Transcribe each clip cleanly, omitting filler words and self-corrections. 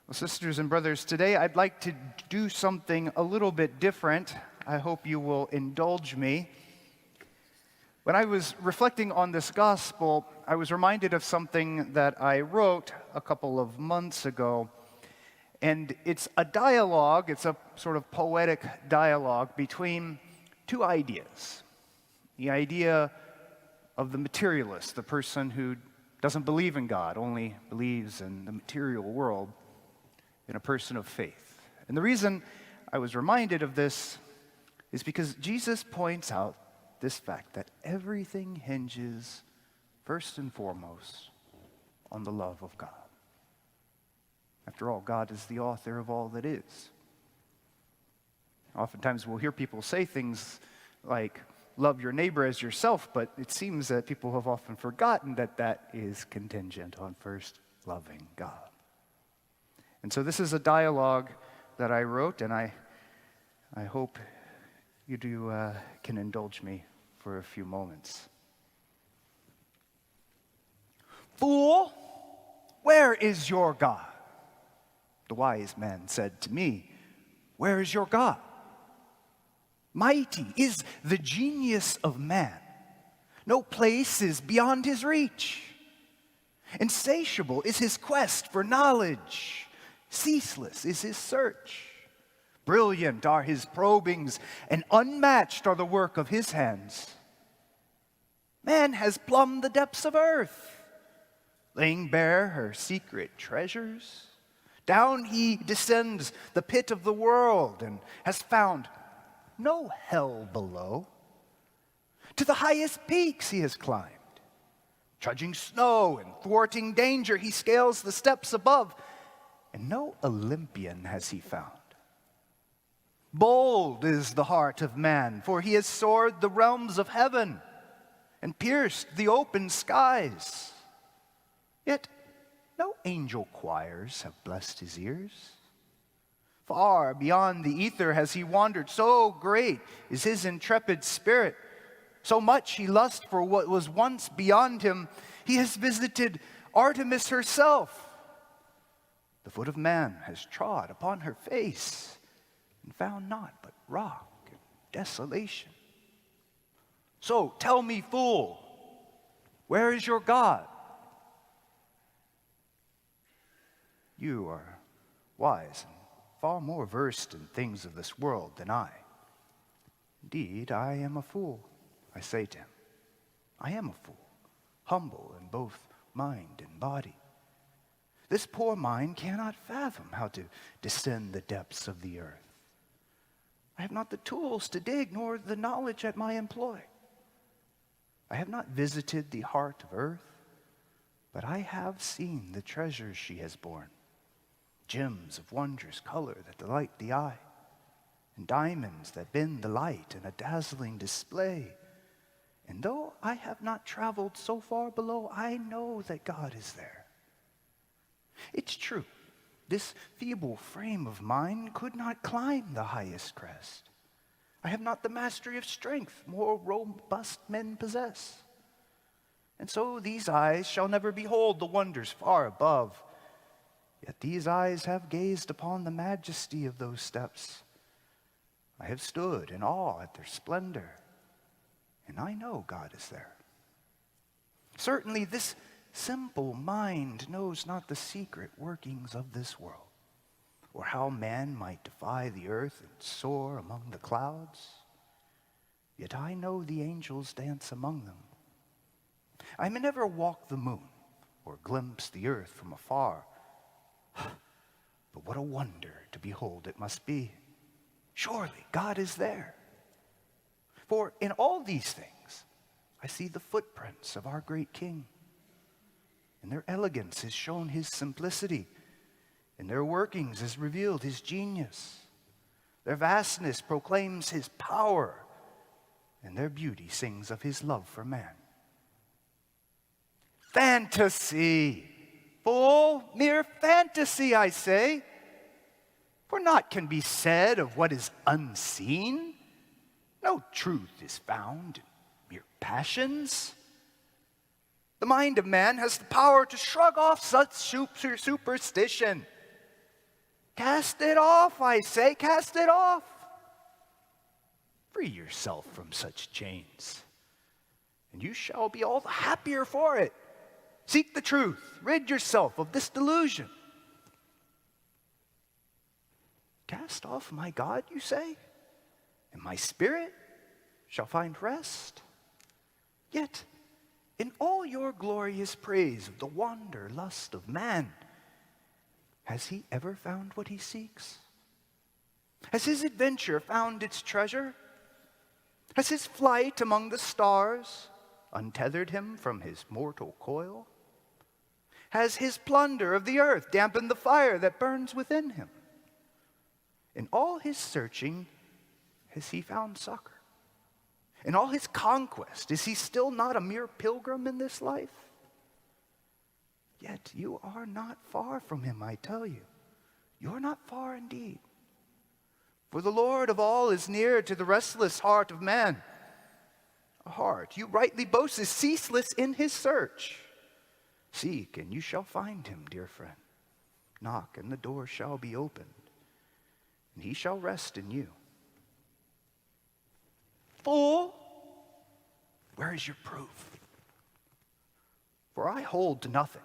Well, sisters and brothers, today I'd like to do something a little bit different. I hope you will indulge me. When I was reflecting on this gospel, I was reminded of something that I wrote a couple of months ago. And it's a dialogue, it's a sort of poetic dialogue between two ideas. The idea of the materialist, the person who doesn't believe in God, only believes in the material world, in a person of faith. And the reason I was reminded of this is because Jesus points out this fact that everything hinges, first and foremost, on the love of God. After all, God is the author of all that is. Oftentimes we'll hear people say things like, love your neighbor as yourself, but it seems that people have often forgotten that that is contingent on first loving God. And so this is a dialogue that I wrote, and I hope you can indulge me for a few moments. Fool, where is your God? The wise man said to me, where is your God? Mighty is the genius of man. No place is beyond his reach. Insatiable is his quest for knowledge. Ceaseless is his search. Brilliant are his probings, and unmatched are the work of his hands. Man has plumbed the depths of earth, laying bare her secret treasures. Down he descends the pit of the world, and has found no hell below. To the highest peaks he has climbed. Trudging snow and thwarting danger, he scales the steps above, and no Olympian has he found. Bold is the heart of man, for he has soared the realms of heaven and pierced the open skies. Yet no angel choirs have blessed his ears. Far beyond the ether has he wandered, so great is his intrepid spirit. So much he lusts for what was once beyond him, he has visited Artemis herself. The foot of man has trod upon her face and found naught but rock and desolation. So tell me, fool, where is your God? You are wise and far more versed in things of this world than I. Indeed, I am a fool, I say to him. I am a fool, humble in both mind and body. This poor mind cannot fathom how to descend the depths of the earth. I have not the tools to dig, nor the knowledge at my employ. I have not visited the heart of earth, but I have seen the treasures she has borne, gems of wondrous color that delight the eye, and diamonds that bend the light in a dazzling display. And though I have not traveled so far below, I know that God is there. It's true, this feeble frame of mine could not climb the highest crest. I have not the mastery of strength more robust men possess. And so these eyes shall never behold the wonders far above. Yet these eyes have gazed upon the majesty of those steps. I have stood in awe at their splendor, and I know God is there. Certainly this simple mind knows not the secret workings of this world, or how man might defy the earth and soar among the clouds. Yet I know the angels dance among them. I may never walk the moon, or glimpse the earth from afar, but what a wonder to behold it must be. Surely God is there. For in all these things, I see the footprints of our great King. In their elegance is shown his simplicity. In their workings is revealed his genius. Their vastness proclaims his power, and their beauty sings of his love for man. Fantasy! Fool, mere fantasy, I say. For naught can be said of what is unseen. No truth is found in mere passions. The mind of man has the power to shrug off such superstition. Cast it off, I say, cast it off. Free yourself from such chains, and you shall be all the happier for it. Seek the truth. Rid yourself of this delusion. Cast off my God, you say, and my spirit shall find rest? Yet, in all your glorious praise of the wanderlust of man, has he ever found what he seeks? Has his adventure found its treasure? Has his flight among the stars untethered him from his mortal coil? Has his plunder of the earth dampened the fire that burns within him? In all his searching, has he found succor? In all his conquest, is he still not a mere pilgrim in this life? Yet you are not far from him, I tell you. You're not far indeed. For the Lord of all is near to the restless heart of man. A heart, you rightly boast, is ceaseless in his search. Seek, and you shall find him, dear friend. Knock, and the door shall be opened, and he shall rest in you. Fool, where is your proof? For I hold to nothing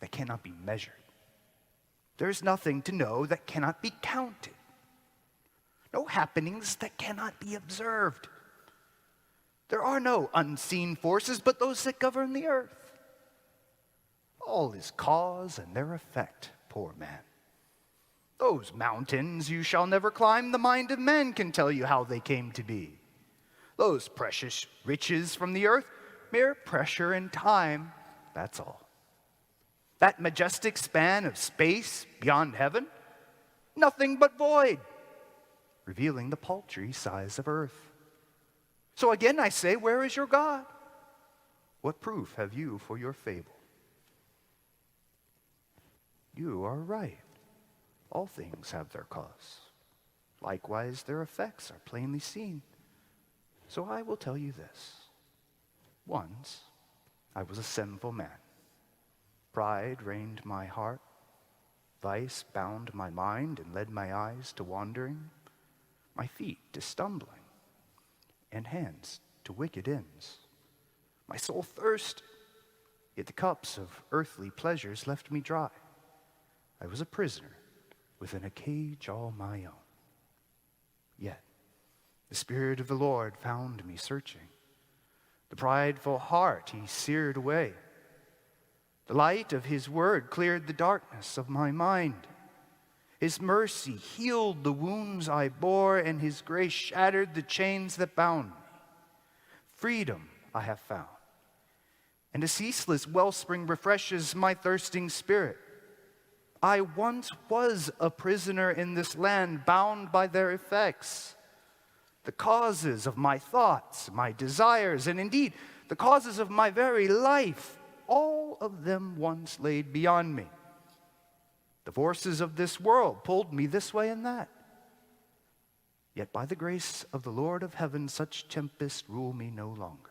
that cannot be measured. There is nothing to know that cannot be counted. No happenings that cannot be observed. There are no unseen forces but those that govern the earth. All is cause and their effect, poor man. Those mountains you shall never climb, the mind of men can tell you how they came to be. Those precious riches from the earth, mere pressure and time, that's all. That majestic span of space beyond heaven, nothing but void, revealing the paltry size of earth. So again I say, where is your God? What proof have you for your fable? You are right. All things have their cause. Likewise, their effects are plainly seen. So I will tell you this. Once, I was a sinful man. Pride reigned my heart. Vice bound my mind and led my eyes to wandering, my feet to stumbling, and hands to wicked ends. My soul thirsted, yet the cups of earthly pleasures left me dry. I was a prisoner within a cage all my own. Yet the Spirit of the Lord found me searching. The prideful heart he seared away. The light of his word cleared the darkness of my mind. His mercy healed the wounds I bore, and his grace shattered the chains that bound me. Freedom I have found, and a ceaseless wellspring refreshes my thirsting spirit. I once was a prisoner in this land, bound by their effects. The causes of my thoughts, my desires, and indeed the causes of my very life, all of them once laid beyond me. The forces of this world pulled me this way and that. Yet by the grace of the Lord of heaven, such tempests rule me no longer.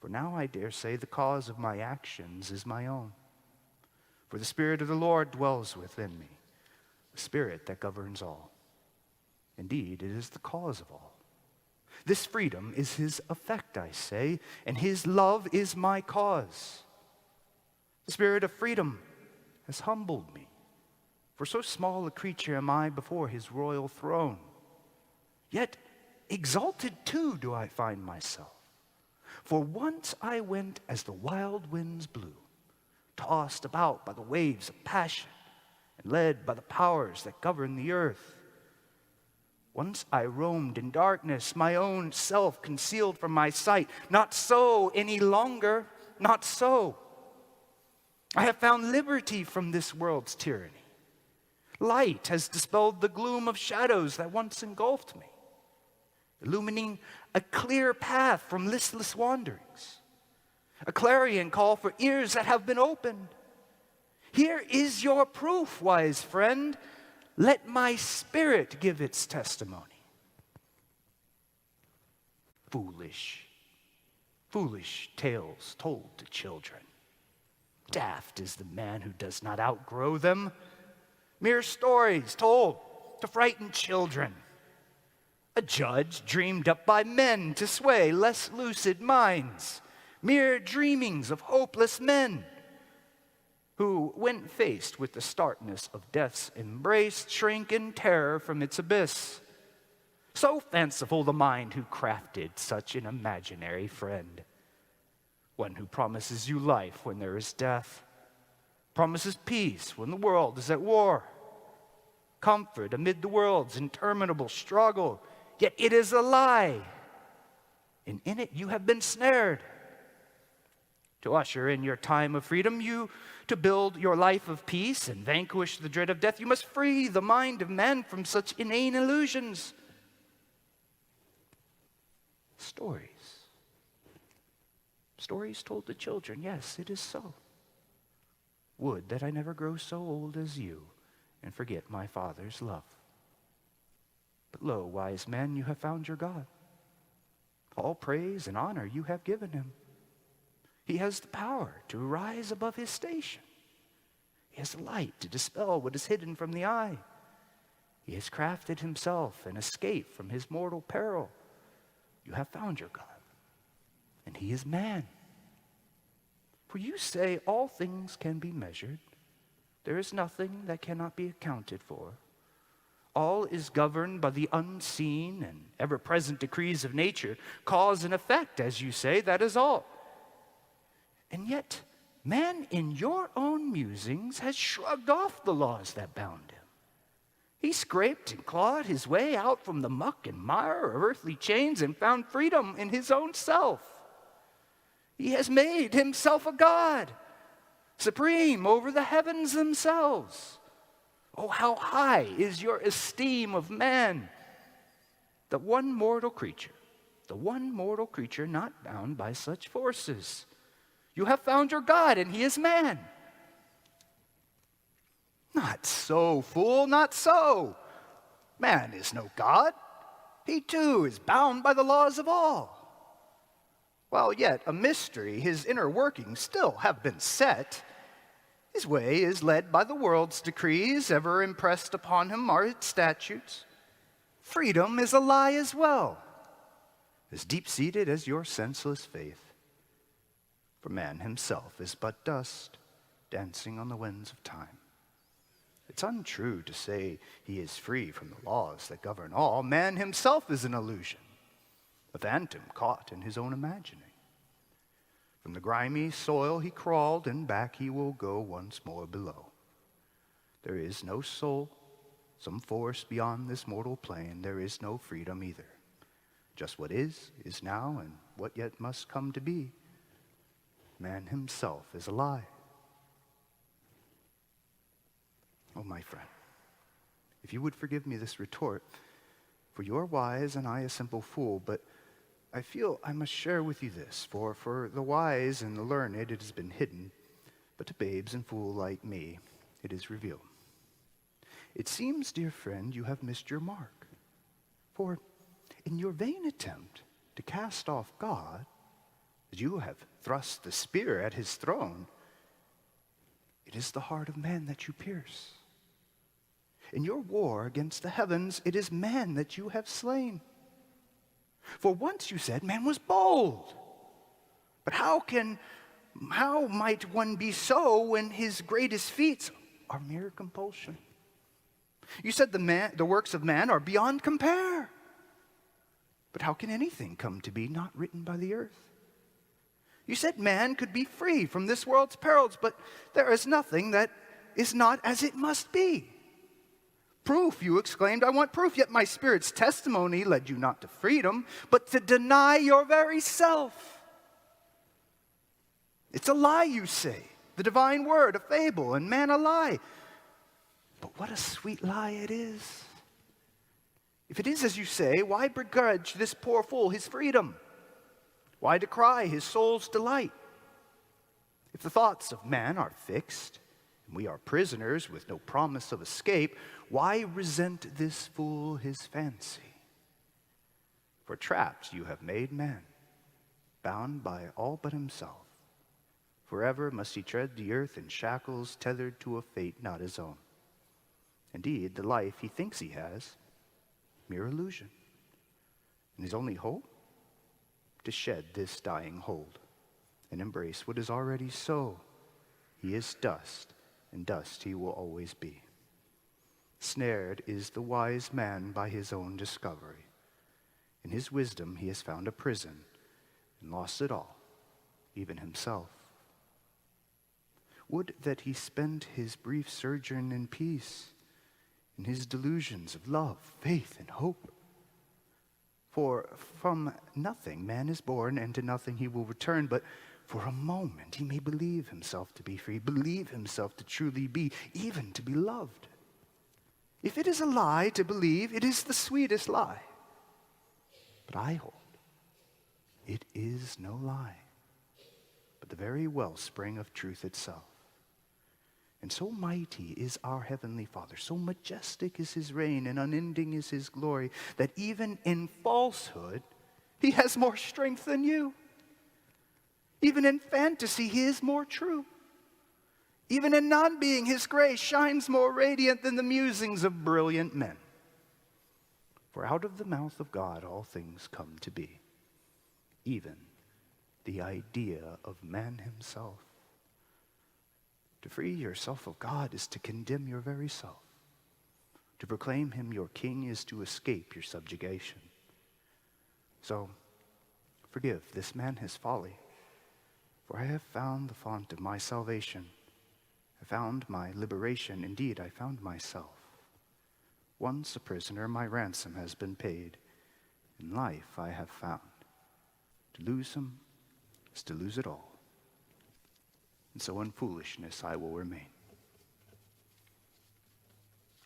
For now I dare say the cause of my actions is my own. For the Spirit of the Lord dwells within me, the Spirit that governs all. Indeed, it is the cause of all. This freedom is his effect, I say, and his love is my cause. The Spirit of freedom has humbled me, for so small a creature am I before his royal throne. Yet exalted too do I find myself. For once I went as the wild winds blew, tossed about by the waves of passion, and led by the powers that govern the earth. Once I roamed in darkness, my own self concealed from my sight. Not so any longer, not so. I have found liberty from this world's tyranny. Light has dispelled the gloom of shadows that once engulfed me, illumining a clear path from listless wanderings. A clarion call for ears that have been opened. Here is your proof, wise friend. Let my spirit give its testimony. Foolish tales told to children. Daft is the man who does not outgrow them. mere stories told to frighten children, a judge dreamed up by men to sway less lucid minds, mere dreamings of hopeless men who, when faced with the starkness of death's embrace, shrink in terror from its abyss. So fanciful the mind who crafted such an imaginary friend, one who promises you life when there is death, promises peace when the world is at war, comfort amid the world's interminable struggle, yet it is a lie, and in it you have been snared. To usher in your time of freedom, to build your life of peace and vanquish the dread of death, you must free the mind of man from such inane illusions. Stories told to children, yes, it is so. Would that I never grow so old as you and forget my Father's love. But lo, wise men, you have found your God. All praise and honor you have given him. He has the power to rise above his station. He has the light to dispel what is hidden from the eye. He has crafted himself an escape from his mortal peril. You have found your God, and he is man. For you say all things can be measured. There is nothing that cannot be accounted for. All is governed by the unseen and ever-present decrees of nature. Cause and effect, as you say, that is all. And yet, man in your own musings has shrugged off the laws that bound him. He scraped and clawed his way out from the muck and mire of earthly chains and found freedom in his own self. He has made himself a god, supreme over the heavens themselves. Oh, how high is your esteem of man, the one mortal creature not bound by such forces. You have found your God, and he is man. Not so, fool, not so. Man is no God. He too is bound by the laws of all. While yet a mystery, his inner workings still have been set. His way is led by the world's decrees, ever impressed upon him are its statutes. Freedom is a lie as well, as deep-seated as your senseless faith. For man himself is but dust, dancing on the winds of time. It's untrue to say he is free from the laws that govern all. Man himself is an illusion, a phantom caught in his own imagining. From the grimy soil he crawled, and back he will go once more below. There is no soul, some force beyond this mortal plane. There is no freedom either. Just what is now, and what yet must come to be. Man himself is a lie. Oh, my friend, if you would forgive me this retort, for you are wise and I a simple fool, but I feel I must share with you this, for the wise and the learned it has been hidden, but to babes and fools like me it is revealed. It seems, dear friend, you have missed your mark, for in your vain attempt to cast off God, as you have thrust the spear at his throne, it is the heart of man that you pierce. In your war against the heavens, it is man that you have slain. For once you said man was bold. But how might one be so when his greatest feats are mere compulsion? You said the works of man are beyond compare. But how can anything come to be not written by the earth? You said man could be free from this world's perils, but there is nothing that is not as it must be. Proof, you exclaimed, I want proof, yet my spirit's testimony led you not to freedom, but to deny your very self. It's a lie, you say, the divine word, a fable, and man a lie. But what a sweet lie it is. If it is as you say, why begrudge this poor fool his freedom? Why decry his soul's delight? If the thoughts of man are fixed, and we are prisoners with no promise of escape, why resent this fool his fancy? For trapped you have made man, bound by all but himself. Forever must he tread the earth in shackles, tethered to a fate not his own. Indeed, the life he thinks he has, mere illusion. And his only hope? To shed this dying hold and embrace what is already so. He is dust, and dust he will always be. Snared is the wise man by his own discovery. In his wisdom he has found a prison and lost it all, even himself. Would that he spend his brief sojourn in peace, in his delusions of love, faith, and hope. For from nothing man is born, and to nothing he will return, but for a moment he may believe himself to be free, believe himself to truly be, even to be loved. If it is a lie to believe, it is the sweetest lie. But I hold it is no lie, but the very wellspring of truth itself. And so mighty is our Heavenly Father, so majestic is his reign and unending is his glory, that even in falsehood, he has more strength than you. Even in fantasy, he is more true. Even in non-being, his grace shines more radiant than the musings of brilliant men. For out of the mouth of God all things come to be, even the idea of man himself. To free yourself of God is to condemn your very self. To proclaim him your king is to escape your subjugation. So, forgive this man his folly, for I have found the font of my salvation. I found my liberation, indeed I found myself. Once a prisoner, my ransom has been paid. In life I have found. To lose him is to lose it all. And so in foolishness I will remain.